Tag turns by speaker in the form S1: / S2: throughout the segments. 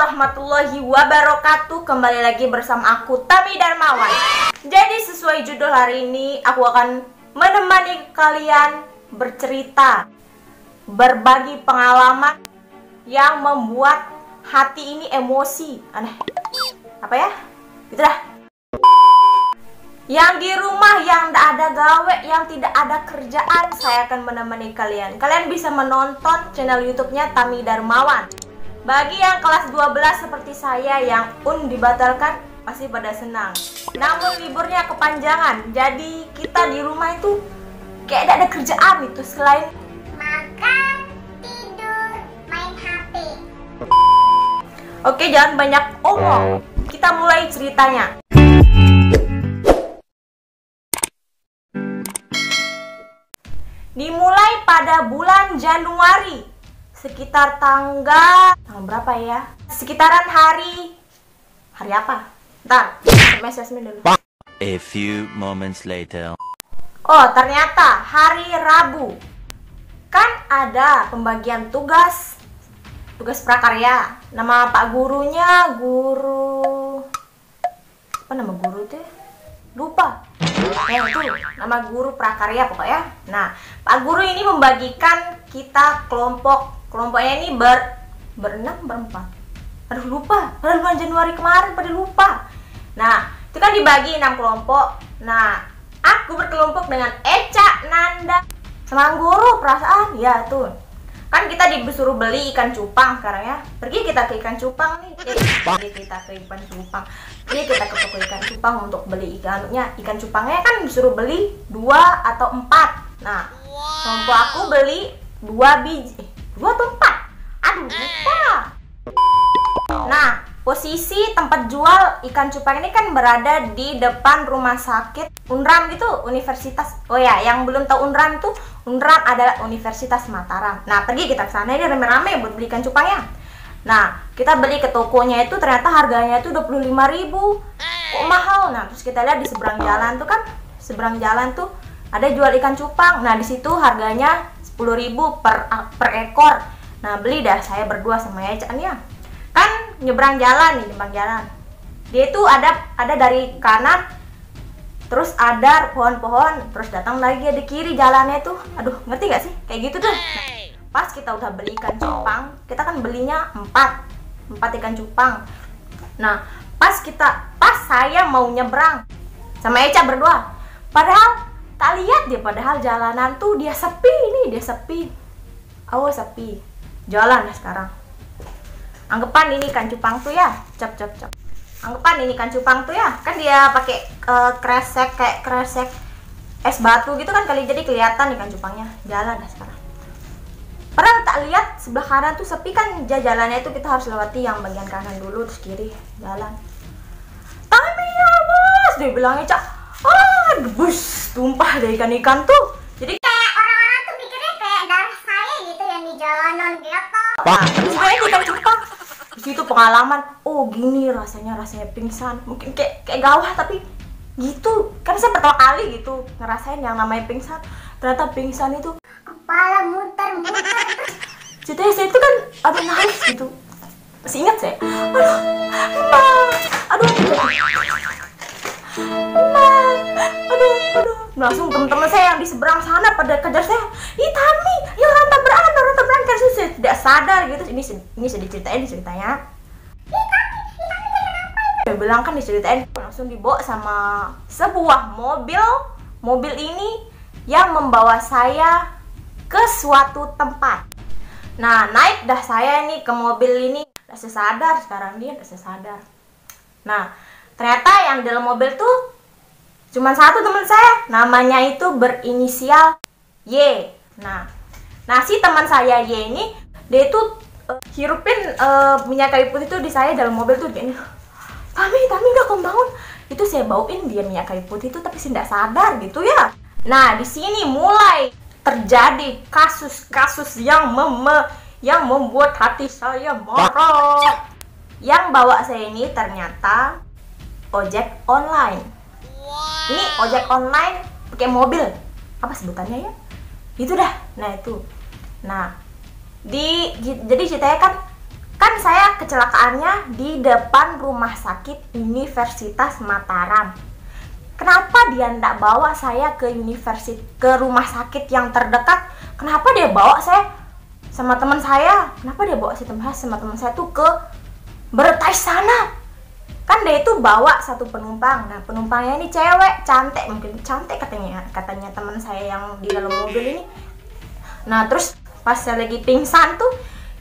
S1: warahmatullahi wabarakatuh. Kembali lagi bersama aku Tami Darmawan. Jadi sesuai judul hari ini, aku akan menemani kalian bercerita, berbagi pengalaman yang membuat hati ini emosi. Aneh, apa ya? Gitu dah. Yang di rumah, yang tidak ada gawe, yang tidak ada kerjaan, saya akan menemani kalian. Kalian bisa menonton channel YouTube-nya Tami Darmawan. Bagi yang kelas 12 seperti saya yang dibatalkan, pasti pada senang. Namun liburnya kepanjangan, jadi kita di rumah itu kayak tidak ada kerjaan itu selain
S2: makan, tidur, main HP.
S1: Oke, jangan banyak omong. Kita mulai ceritanya. Dimulai pada bulan Januari, sekitar tanggal berapa ya? Sekitaran hari apa? Ntar, SMS dulu.
S3: A few moments later.
S1: Oh, ternyata hari Rabu. Kan ada pembagian tugas prakarya. Nama Pak gurunya apa nama guru tuh? Lupa. Itu nama guru prakarya pokoknya. Nah, Pak guru ini membagikan kita kelompoknya ini berenam, berempat. Aduh, lupa. Pada bulan Januari kemarin pada lupa. Nah, itu kan dibagi 6 kelompok. Nah, aku berkelompok dengan Eca, Nanda, sama guru perasaan. Ya, tuh. Kan kita disuruh beli ikan cupang sekarang ya. Pergi kita ke ikan cupang nih. Pergi kita ke ikan cupang. Pergi kita ke toko ikan cupang untuk beli ikan cupangnya kan disuruh beli 2 atau 4. Nah, kelompok aku beli 2 biji. 2 atau 4? Aduh, lupa. Nah, posisi tempat jual ikan cupang ini kan berada di depan rumah sakit Unram gitu, universitas. Oh ya, yang belum tahu Unram itu, Unram adalah Universitas Mataram. Nah, pergi kita ke sana ini rame-rame buat beli ikan cupangnya. Nah, kita beli ke tokonya itu ternyata harganya itu 25.000. Kok mahal? Nah, terus kita lihat di seberang jalan tuh ada jual ikan cupang. Nah, di situ harganya 10.000 per ekor. Nah, beli dah saya berdua sama Ecan ya. Kan nyebrang jalan. Dia itu ada dari kanan, terus ada pohon-pohon, terus datang lagi di kiri jalannya tuh. Aduh, ngerti gak sih? Kayak gitu tuh. Pas kita udah beli ikan cupang, kita kan belinya 4 ikan cupang. Nah, pas saya mau nyebrang sama Eca berdua, padahal tak lihat dia, padahal jalanan tuh dia sepi. Awas sepi. Jalan lah sekarang. Anggapan ini ikan cupang tuh ya, cap. Anggapan ini ikan cupang tuh ya, kan dia pakai kresek es batu gitu kan kali, jadi kelihatan ikan cupangnya. Jalan lah sekarang. Padahal tak lihat sebelah kanan tuh sepi kan, jalannya itu kita harus lewati yang bagian kanan dulu terus kiri jalan. Tami awas, dia bilangnya Cak. Debus, tumpah deh ikan tuh. Jadi
S2: Kayak orang-orang tuh pikirnya kayak darah saya gitu yang di jalanan gitu.
S1: nah, sebenarnya ikan cupang di situ pengalaman. Oh, gini rasanya pingsan. Mungkin kayak gawah tapi gitu. Kan saya pertama kali gitu ngerasain yang namanya pingsan. Ternyata pingsan itu
S2: Kepala muter.
S1: ceritanya saya itu kan ada nangis gitu. Masih ingat saya. Aduh, langsung teman-teman saya yang di seberang sana pada kejar saya. Ih, Tami, yuk orang tabrakan kan saya tidak sadar gitu. Ini saya diceritanya. Saya bilang kan diceritain, langsung dibawa sama sebuah mobil ini yang membawa saya ke suatu tempat. Nah, naik dah saya nih ke mobil ini. Udah sadar sekarang dia, udah sadar. Nah, ternyata yang dalam mobil tuh cuma satu teman saya, namanya itu berinisial Y. Nah si teman saya Y ini, dia itu hirupin minyak kayu putih itu di saya dalam mobil tuh. Dia ini, Tami udah kamu bangun. Itu saya bauin dia minyak kayu putih itu, tapi saya tidak sadar gitu ya. Nah, di sini mulai terjadi kasus-kasus yang membuat hati saya marah. Yang bawa saya ini ternyata ojek online. Ini ojek online pakai mobil. Apa sebutannya ya? Itu dah. Nah, itu. Nah, jadi ceritanya kan Kan saya kecelakaannya di depan rumah sakit Universitas Mataram. Kenapa dia ndak bawa saya ke rumah sakit yang terdekat? Kenapa dia bawa saya sama teman saya? Kenapa dia bawa sama teman saya tuh ke Bertais sana? Kan dia itu bawa satu penumpang. Nah, penumpangnya ini cewek, cantik, mungkin cantik katanya teman saya yang di dalam mobil ini. Nah, terus pas saya lagi pingsan tuh,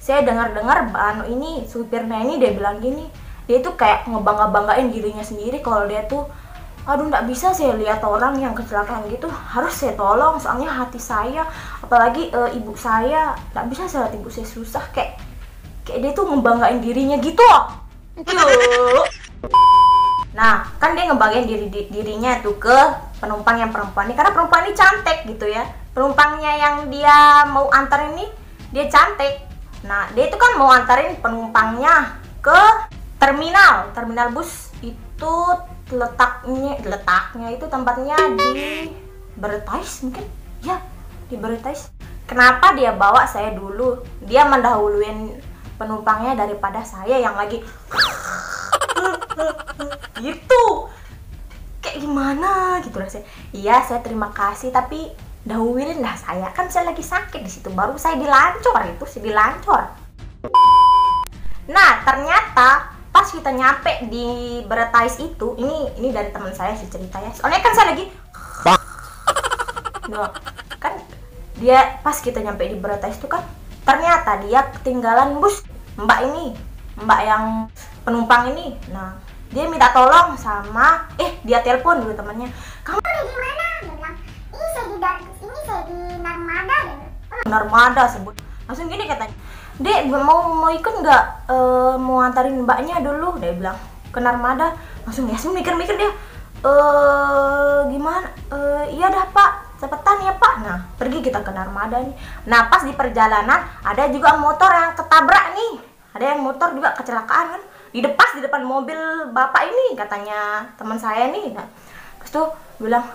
S1: saya dengar-dengar ini supirnya ini dia bilang gini, dia tuh kayak ngebangga-banggain dirinya sendiri kalau dia tuh, aduh nggak bisa saya lihat orang yang kecelakaan gitu, harus saya tolong soalnya hati saya, apalagi ibu saya, nggak bisa saya lihat ibu saya susah, kayak dia tuh ngebanggain dirinya gitu loh. Nah, kan dia ngebanggain dirinya tuh ke penumpang yang perempuan ini, karena perempuan ini cantik gitu ya. Penumpangnya yang dia mau antar ini dia cantik. Nah, dia itu kan mau antarin penumpangnya ke terminal bus itu letaknya itu tempatnya di Bertais mungkin ya, di Bertais. Kenapa dia bawa saya dulu? Dia mendahuluin penumpangnya daripada saya yang lagi gitu, kayak gimana gitu rasanya. Iya, saya terima kasih, tapi dahuluin lah saya, kan saya lagi sakit di situ, baru saya dilancor. Nah, ternyata pas kita nyampe di Bertais itu, ini dari teman saya sih ceritanya, soalnya kan saya lagi nah, kan dia pas kita nyampe di Bertais itu kan ternyata dia ketinggalan bus mbak yang penumpang ini. Nah, dia minta tolong sama dia telepon dulu temannya, kamu
S2: di mana? Dia bilang, ini saya di Narmada.
S1: Narmada sebut langsung gini katanya, dek mau ikut nggak, mau antarin mbaknya dulu, dia bilang ke Narmada. Langsung mikir-mikir dia, gimana, iya dah pak, cepetan ya pak. Nah, pergi kita ke Narmada nih. Nah, pas di perjalanan ada juga motor yang ketabrak nih, ada yang motor juga kecelakaan kan di depan mobil bapak ini, katanya teman saya nih. Nah, terus tuh bilang,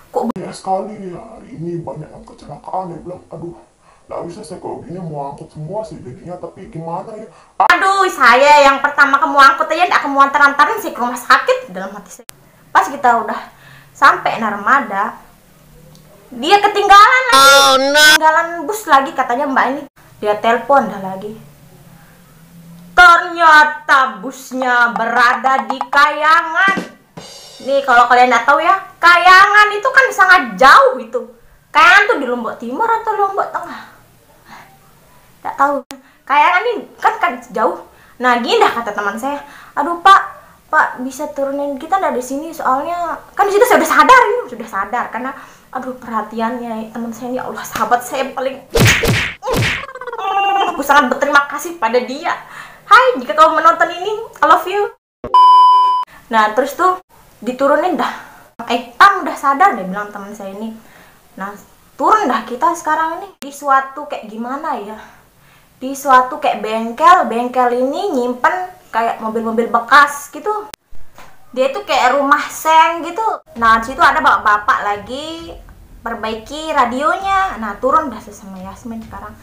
S1: kok
S4: banyak sekali nih hari ini, banyak yang kecelakaan. Dia bilang, aduh nggak bisa saya kalau gini mau angkut semua sih jadinya, tapi gimana ya.
S1: Aduh, saya yang pertama kamu angkut aja nggak kamu antarin sih ke rumah sakit, dalam hati saya. Pas kita udah sampai Narmada, dia ketinggalan lagi. Ketinggalan bus lagi katanya mbak ini. Dia telepon dah lagi, ternyata busnya berada di Kayangan. Nih, kalau kalian nggak tahu ya, Kayangan itu kan sangat jauh itu. Kayangan tuh di Lombok Timur atau Lombok Tengah? Nggak tahu. Kayangan ini kan jauh. Nah, gini dah kata teman saya, aduh pak bisa turunin kita dari sini, soalnya kan di situ saya sudah sadar karena aduh perhatiannya teman saya ini, ya Allah, sahabat saya paling. Aku sangat berterima kasih pada dia. Hai, jika kamu menonton ini, I love you. Nah, terus tuh diturunin dah. Tam udah sadar, dia bilang teman saya ini. Nah, turun dah kita sekarang ini di suatu kayak gimana ya? Di suatu kayak bengkel ini nyimpen kayak mobil-mobil bekas gitu. Dia tuh kayak rumah seng gitu. Nah, di situ ada bapak-bapak lagi perbaiki radionya. Nah, turun dah sama Yasmin sekarang.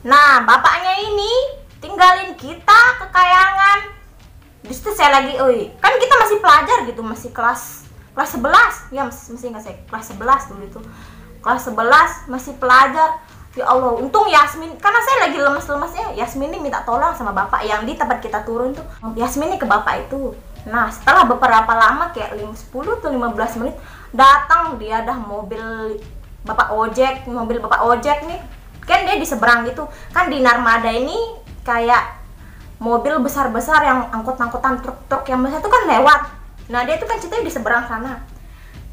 S1: Nah, bapaknya ini tinggalin kita ke Kayangan. Di situ saya lagi, kan kita masih pelajar gitu, masih kelas 11. Ya, masih nggak saya kelas 11 dulu itu. Kelas 11 masih pelajar. Ya Allah, untung Yasmin, karena saya lagi lemes-lemesnya, Yasmin ini minta tolong sama bapak yang di tempat kita turun tuh. Yasmin ini ke bapak itu. Nah, setelah beberapa lama kayak 10 atau 15 menit datang dia dah mobil bapak ojek nih. Kan dia di seberang gitu. Kan di Narmada ini kayak mobil besar-besar yang angkut-angkutan truk-truk yang besar itu kan lewat. Nah, dia itu kan ceritanya di seberang sana.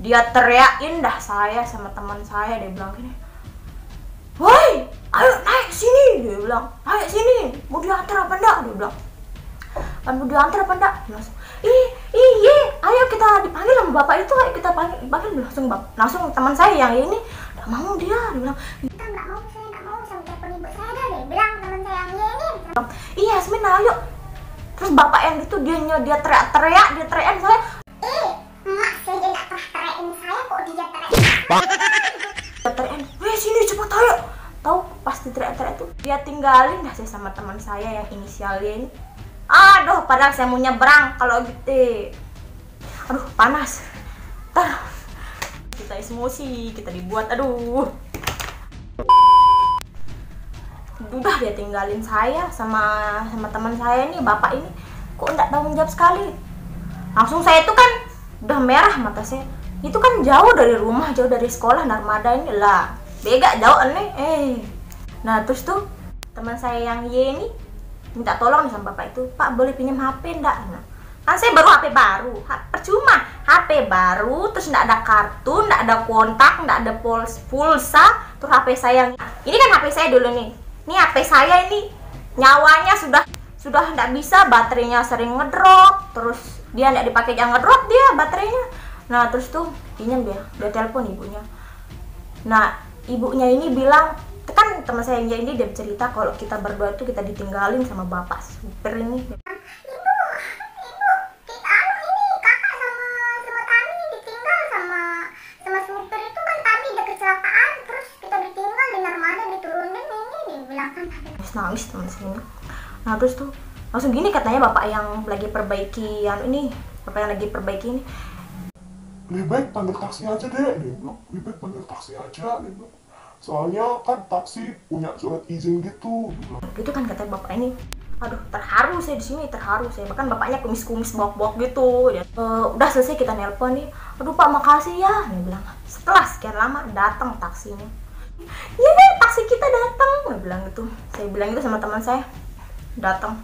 S1: Dia teriakin dah saya sama teman saya, dia bilang gini, woi, ayo naik sini, dia bilang, ayo sini, mau diantar apa enggak, dia bilang, kan mau diantar apa enggak, iya, ayo kita dipanggil sama bapak itu, ayo kita panggil langsung teman saya yang ini, nggak mau dia bilang,
S2: Kita nggak mau, saya nggak mau sama telepon ibu saya dah, dia bilang teman saya yang ini.
S1: Iya Yasmin, ayo. Terus bapak yang itu dia teriak saya,
S2: Mak, saya nggak pernah teriakin saya, kok dia teriakin.
S1: weh sini cepet ayo. Tahu pas diteriak-teriak tuh dia tinggalin dah saya sama teman saya yang inisialnya ini. Aduh, padahal saya mau nyebrang kalau gitu. Aduh, panas. Kita emosi, kita dibuat, aduh. Udah dia tinggalin saya sama teman saya ini, bapak ini kok enggak tanggung jawab sekali. Langsung saya itu kan udah merah mata saya. Itu kan jauh dari rumah, jauh dari sekolah Narmada ini lah. Bega jauh aneh. Nah, terus tuh teman saya yang Y ini minta tolong nih sama bapak itu, "Pak, boleh pinjam HP enggak?" Nah, kan saya baru HP baru, percuma HP baru, terus nggak ada kartu, nggak ada kontak, nggak ada pulsa, terus HP saya, ini kan HP saya dulu nih, HP saya ini nyawanya sudah nggak bisa, baterainya sering ngedrop, terus dia nggak dipakai jangan ngedrop dia baterainya. Nah terus tuh pinjam dia telepon ibunya. Nah ibunya ini bilang, kan teman saya ini dia cerita kalau kita berdua tuh kita ditinggalin sama bapak supir ini. Nangis teman saya. Nah terus tuh langsung gini katanya bapak yang lagi perbaiki ini, bapak yang lagi perbaiki ini,
S4: lebih baik panggil taksi aja deh, dia bilang. Lebih baik panggil taksi aja, dia bilang. Soalnya kan taksi punya surat izin gitu.
S1: Gitu kan katanya bapak ini. Aduh, terharu saya di sini, terharu saya. Bahkan bapaknya kumis-kumis bok-bok gitu. Udah selesai kita nelpon nih. "Aduh Pak, makasih ya," dia bilang. Setelah sekian lama datang taksinya. "Ya, taksi kita datang," dia bilang gitu. Saya bilang itu sama teman saya. Datang.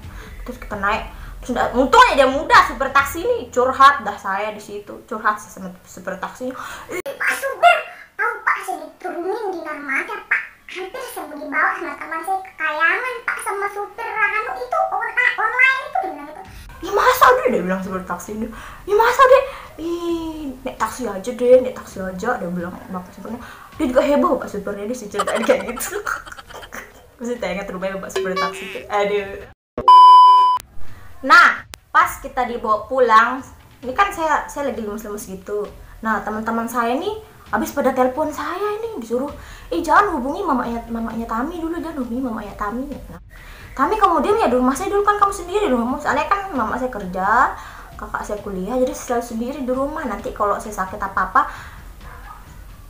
S1: Terus kita naik. Terus untungnya dia muda supir taksi ini, curhat dah saya di situ. Curhat sama supir taksi.
S2: "Pak supir, tahu Pak, saya diturunin di Narmada Pak. Hampir saya mau dibawa sama teman saya ke Kayangan Pak, sama supir itu online itu," dia bilang gitu.
S1: "Ya masa deh," dia bilang supir taksi ini. "Ya masa deh, naik taksi aja deh, naik taksi aja," dia bilang bapak supirnya. Dia juga heboh bapak supirnya, dia sih ceritain kayak gitu. Terus saya ingat rupanya bapak supir taksi itu. Aduh. Nah, pas kita dibawa pulang, ini kan saya lagi lemes-lemes gitu. Nah, teman-teman saya nih habis pada telepon saya ini, disuruh, "Jangan hubungi mamanya Tami dulu, jangan hubungi mamanya Tami." Nah, Tami kemudian ya di rumah saya dulu, kan kamu sendiri di rumah. Soalnya kan mama saya kerja, kakak saya kuliah, jadi selalu sendiri di rumah. Nanti kalau saya sakit apa-apa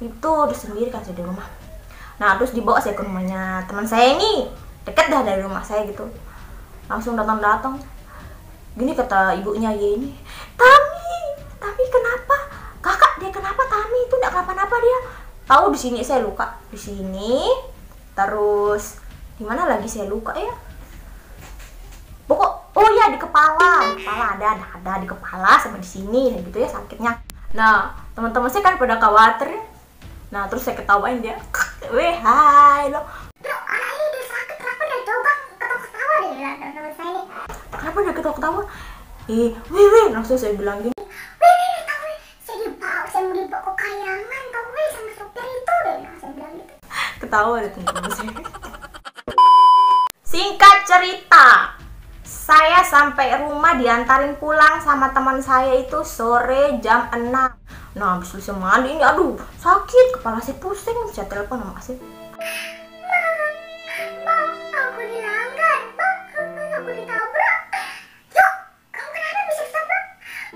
S1: itu udah sendiri kan saya di rumah. Nah, terus dibawa saya ke rumahnya teman saya ini, deket dah dari rumah saya gitu. Langsung datang. Gini kata ibunya ya ini, Tami kenapa? Kakak dia kenapa? Tami itu enggak kenapa-napa dia. Tahu di sini saya luka, di sini. Terus di mana lagi saya luka ya? Oh ya di kepala ada di kepala sama di sini gitu ya sakitnya. Nah, teman-teman saya kan pada khawatir. Nah, terus saya ketawain dia. "Weh, hai lo.
S2: Bro, anak ini udah sakit, kenapa dia coba ketawa-ketawa deh," bilang teman saya ini.
S1: "Kenapa dia ketawa-ketawa?" Weh, langsung saya bilang gini.
S2: Weh, tahu saya mau dibawa ke Kayangan, tahu weh sama supir itu deh, saya bilang gitu.
S1: Ketawa deh teman-teman saya. Singkat cerita, saya sampai rumah diantarin pulang sama teman saya itu sore jam 6. Nah, habis selesai mandi ini, aduh sakit, kepala saya pusing. Saya telepon sama saya.
S2: "Bang, aku dilanggar, Bang, aku ditabrak. Yuk, kamu kenapa bisa ditabrak?"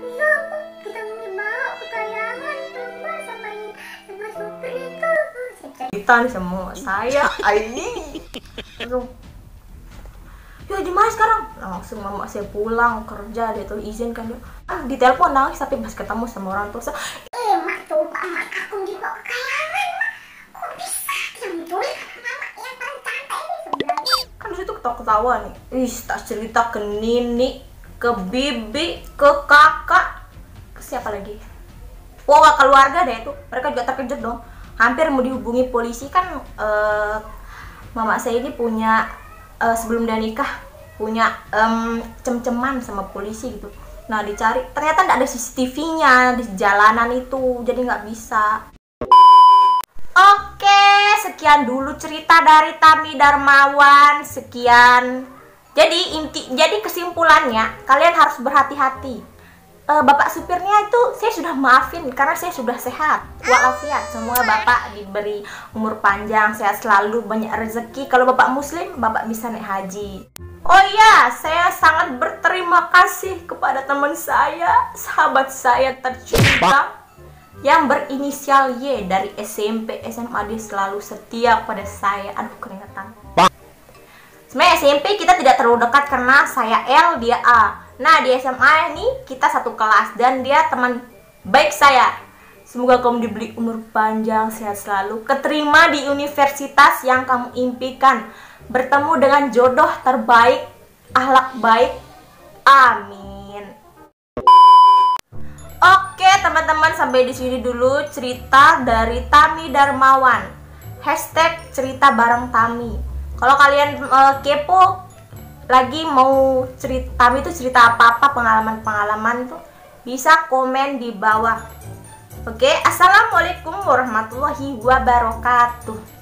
S2: "Iya, Bang, kita mau dibawa ke Kayangan, Bang, sama supir itu."
S1: Cerita nih semua saya, ini langsung, "Ya di mana sekarang?" Langsung mama saya pulang kerja, dia tuh izin kan dia. Di telepon nangis, tapi pas ketemu sama orang tua saya,
S2: "Mak, coba mak aku dibawa ke Kayangan, Mak. Kok bisa? Yang menculik mama yang paling cantik ini," sebenarnya.
S1: kan disitu ketawa-ketawa nih. Tak cerita ke Nini, ke Bibi, ke kakak, ke siapa lagi? Pokoknya keluarga deh itu. Mereka juga terkejut dong. Hampir mau dihubungi polisi kan. Mama saya ini punya sebelum dia nikah punya cem-ceman sama polisi gitu. Nah dicari, ternyata nggak ada CCTV-nya di jalanan itu, jadi nggak bisa. Oke, sekian dulu cerita dari Tami Darmawan. Sekian. Jadi kesimpulannya, kalian harus berhati-hati. bapak supirnya itu saya sudah maafin karena saya sudah sehat walafiat. Semua bapak diberi umur panjang, sehat selalu, banyak rezeki. Kalau bapak muslim, bapak bisa naik haji. Oh iya, saya sangat berterima kasih kepada teman saya, sahabat saya tercinta yang berinisial Y dari SMP, SMA. Dia selalu setia pada saya. Aduh, keringetan. Sebenarnya SMP kita tidak terlalu dekat karena saya L, dia A. Nah, di SMA ini kita satu kelas dan dia teman baik saya. Semoga kamu diberi umur panjang, sehat selalu, keterima di universitas yang kamu impikan, bertemu dengan jodoh terbaik, akhlak baik. Amin. Oke teman-teman, sampai di sini dulu cerita dari Tami Darmawan. #cerita bareng Tami. Kalau kalian kepo lagi mau cerita Tami itu cerita apa-apa, pengalaman-pengalaman tuh bisa komen di bawah. Oke, assalamualaikum warahmatullahi wabarakatuh.